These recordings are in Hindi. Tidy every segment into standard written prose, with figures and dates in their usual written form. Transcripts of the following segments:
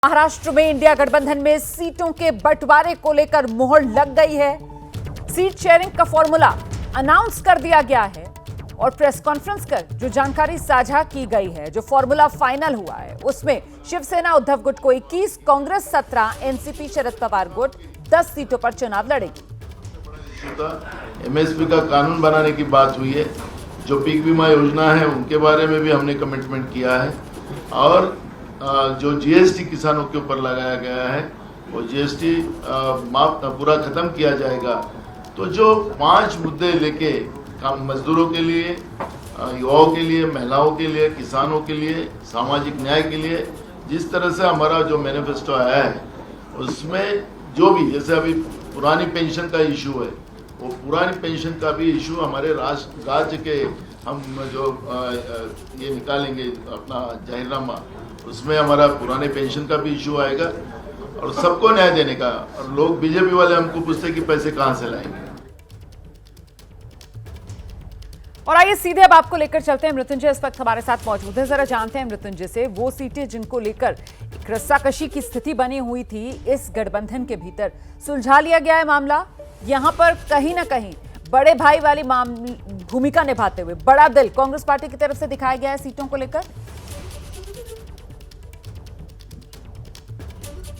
महाराष्ट्र में इंडिया गठबंधन में सीटों के बंटवारे को लेकर मुहर लग गई है। सीट शेयरिंग का फॉर्मूला अनाउंस कर दिया गया है और प्रेस कॉन्फ्रेंस कर जो जानकारी साझा की गई है, जो फॉर्मूला फाइनल हुआ है, उसमें शिवसेना उद्धव गुट को 21, कांग्रेस 17, एनसीपी शरद पवार गुट 10 सीटों पर चुनाव लड़ेगी। एमएसपी का कानून बनाने की बात हुई है। जो पीक बीमा योजना है उनके बारे में भी हमने कमिटमेंट किया है और जो जीएसटी किसानों के ऊपर लगाया गया है वो जीएसटी माफ पूरा खत्म किया जाएगा। तो जो 5 मुद्दे लेके काम मजदूरों के लिए, युवाओं के लिए, महिलाओं के लिए, किसानों के लिए, सामाजिक न्याय के लिए जिस तरह से हमारा जो मैनिफेस्टो आया है उसमें जो भी, जैसे अभी पुरानी पेंशन का इशू है, वो पुरानी पेंशन का भी इशू हमारे राज्य के हम जो ये निकालेंगे अपना जाहिरनामा, उसमें हमारा पुराने पेंशन का भी इशू आएगा और सबको न्याय देने का। और लोग बीजेपी वाले हमको पूछते हैं कि पैसे कहां से लाएंगे। और आइए सीधे अब आपको लेकर चलते हैं। मृत्युंजय इस वक्त हमारे साथ मौजूद है। जरा जानते हैं मृत्युंजय से वो सीटें जिनको लेकर एक रस्साकशी की स्थिति बनी हुई थी, इस गठबंधन के भीतर सुलझा लिया गया है मामला। यहां पर कहीं ना कहीं बड़े भाई वाली भूमिका निभाते हुए बड़ा दिल कांग्रेस पार्टी की तरफ से दिखाया गया है सीटों को लेकर।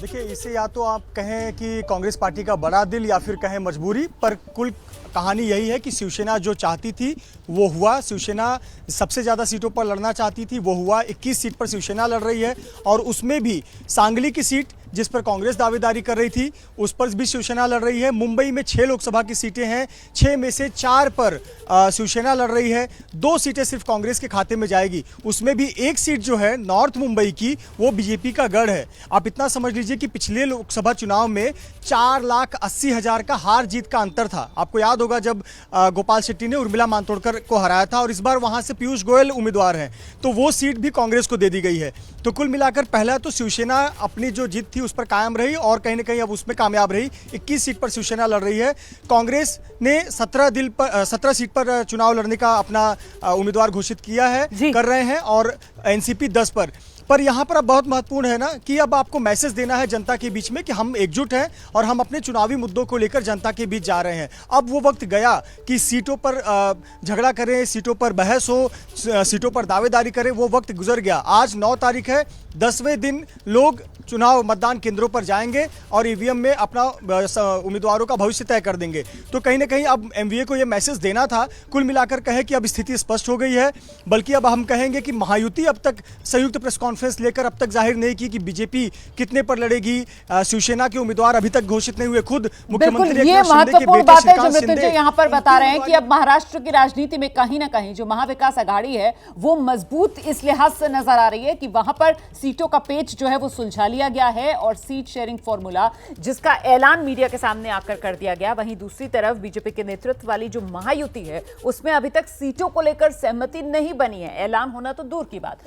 देखिए, इसे या तो आप कहें कि कांग्रेस पार्टी का बड़ा दिल या फिर कहें मजबूरी, पर कुल कहानी यही है कि शिवसेना जो चाहती थी वो हुआ। शिवसेना सबसे ज़्यादा सीटों पर लड़ना चाहती थी, वो हुआ। 21 सीट पर शिवसेना लड़ रही है और उसमें भी सांगली की सीट जिस पर कांग्रेस दावेदारी कर रही थी उस पर भी शिवसेना लड़ रही है। मुंबई में 6 लोकसभा की सीटें हैं, 6 में से 4 पर शिवसेना लड़ रही है। 2 सीटें सिर्फ कांग्रेस के खाते में जाएगी, उसमें भी 1 सीट जो है नॉर्थ मुंबई की वो बीजेपी का गढ़ है। आप इतना समझ लीजिए कि पिछले लोकसभा चुनाव में 4,80,000 का हार जीत का अंतर था। आपको याद होगा जब गोपाल शेट्टी ने उर्मिला मातोंडकर को हराया था और इस बार वहां से पीयूष गोयल उम्मीदवार हैं, तो वो सीट भी कांग्रेस को दे दी गई है। तो कुल मिलाकर पहला तो शिवसेना अपनी जो जीत थी उस पर कायम रही और कहीं ना कहीं अब उसमें कामयाब रही। 21 सीट पर शिवसेना लड़ रही है। कांग्रेस ने 17 सीट पर चुनाव लड़ने का अपना उम्मीदवार घोषित किया है, कर रहे हैं, और एनसीपी 10 पर यहाँ पर अब बहुत महत्वपूर्ण है ना कि अब आपको मैसेज देना है जनता के बीच में कि हम एकजुट हैं और हम अपने चुनावी मुद्दों को लेकर जनता के बीच जा रहे हैं। अब वो वक्त गया कि सीटों पर झगड़ा करें, सीटों पर बहस हो, सीटों पर दावेदारी करें, वो वक्त गुजर गया। आज 9 तारीख है, 10वें दिन लोग चुनाव मतदान केंद्रों पर जाएंगे और ईवीएम में अपना उम्मीदवारों का भविष्य तय कर देंगे। तो कहीं ना कहीं अब एमवीए को यह मैसेज देना था। कुल मिलाकर कहे कि अब स्थिति स्पष्ट हो गई है, बल्कि अब हम कहेंगे कि महायुति अब तक संयुक्त प्रेस कॉन्फ्रेंस लेकर अब तक जाहिर नहीं की कि बीजेपी कितने पर लड़ेगी। शिवसेना के उम्मीदवार अभी तक घोषित नहीं हुए। खुद मुख्यमंत्री ये महत्वपूर्ण बात है जो मृत्युंजय यहाँ पर बता रहे हैं कि अब महाराष्ट्र की राजनीति में कहीं ना कहीं जो महाविकास आघाड़ी है वो मजबूत इस लिहाज से नजर आ रही है कि वहां पर सीटों का पेच जो है वो सुलझा लिया गया है और सीट शेयरिंग फॉर्मूला जिसका ऐलान मीडिया के सामने आकर कर दिया गया। वहीं दूसरी तरफ बीजेपी के नेतृत्व वाली जो महायुति है उसमें अभी तक सीटों को लेकर सहमति नहीं बनी है, ऐलान होना तो दूर की बात।